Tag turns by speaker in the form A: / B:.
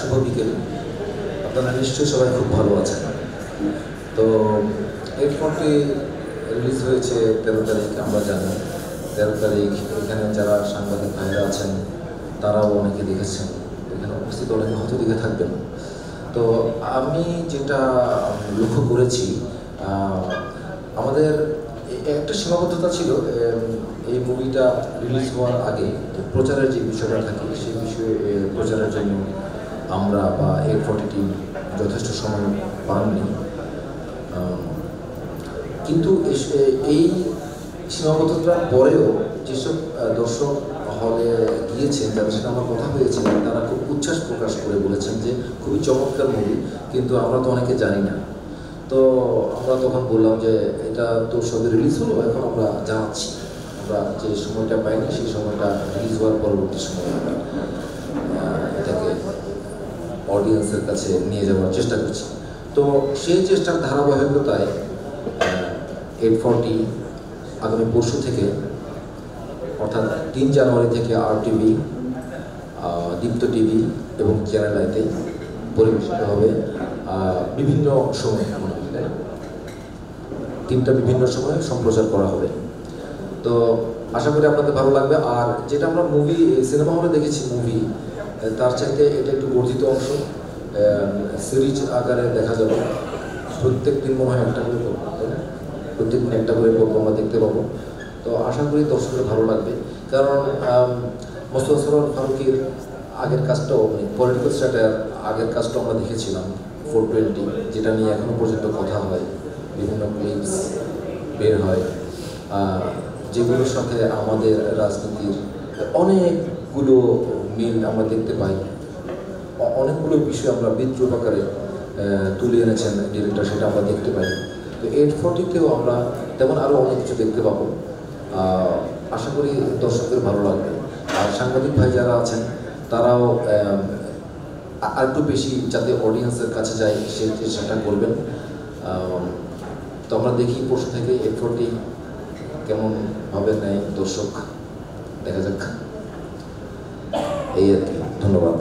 A: শুভ বিকেল। আপনারা নিশ্চয়ই সবাই খুব ভালো আছেন। তো 840 রিলিজ হয়েছে 13 তারিখ, আমরা জানি 13 তারিখ। এখানে যারা সাংবাদিক ভাইরা আছেন তারাও অনেকে দেখেছেন, এখানে উপস্থিত অনেকে হয়তো দেখে থাকবেন। তো আমি যেটা লক্ষ্য করেছি, আমাদের একটা সীমাবদ্ধতা ছিল। এই মুভিটা রিলিজ হওয়ার আগে প্রচারের যে বিষয়টা থাকে, সেই বিষয়ে প্রচারের জন্য আমরা বা 840 টিম যথেষ্ট সময় পাননি। কিন্তু এই সীমাবদ্ধতার পরেও যেসব দর্শক হলে গিয়েছেন, যাদের সাথে আমার কথা হয়েছে, তারা খুব উচ্ছ্বাস প্রকাশ করে বলেছেন যে খুবই চমৎকার মুভি, কিন্তু আমরা তো অনেকে জানি না। তো আমরা তখন বললাম যে এটা তো সবে রিলিজ হলো, এখন আমরা জানাচ্ছি। আমরা যে সময়টা পাইনি সেই সময়টা রিলিজ হওয়ার পরবর্তী সময় আমরা এটাকে অডিয়েন্সের কাছে নিয়ে যাওয়ার চেষ্টা করছি। তো সেই চেষ্টার ধারাবাহিকতায় 840 আগামী পরশু থেকে, অর্থাৎ 3 জানুয়ারি থেকে RTV, দীপ্ত টিভি এবং চ্যানেল আইতে পরিবেশিত হবে বিভিন্ন সময়ে। তিনটা বিভিন্ন সময়ে সম্প্রচার করা হবে। তো আশা করি আপনাদের ভালো লাগবে। আর যেটা আমরা সিনেমা হলে দেখেছি মুভি, তার চাইতে এটা একটু বর্ধিত অংশ, সিরিজ আকারে দেখা যাবে। প্রত্যেক দিন মনে হয় একটা করে পড়বো, তাই না? প্রত্যেক দিন একটা করে পড়বো, আমরা দেখতে পাবো। তো আশা করি দর্শকদের ভালো লাগবে, কারণ মোস্তফা সরোয়ার ফারুকীর আগের কাজটাও, পলিটিক্যাল স্ট্যাটার আগের কাজটাও আমরা দেখেছিলাম 420, যেটা নিয়ে এখনো পর্যন্ত কথা হয়, বিভিন্ন ক্লিপস বের হয়, যেগুলোর সাথে আমাদের রাজনীতির অনেকগুলো মিল আমরা দেখতে পাই। অনেকগুলো বিষয় আমরা বিদ্রুপ আকারে তুলে এনেছেন ডিরেক্টর, সেটা আমরা দেখতে পাই। তো 840-তেও আমরা তেমন আরও অনেক কিছু দেখতে পাবো। আশা করি দর্শকদের ভালো লাগবে। আর সাংবাদিক ভাই যারা আছেন তারাও আর একটু বেশি যাতে অডিয়েন্সের কাছে যায় সেটা করবেন। তো আমরা দেখি পরশু থেকে 840 কেমনভাবে নেয় দর্শক, দেখা যাক। এই আর কি। ধন্যবাদ।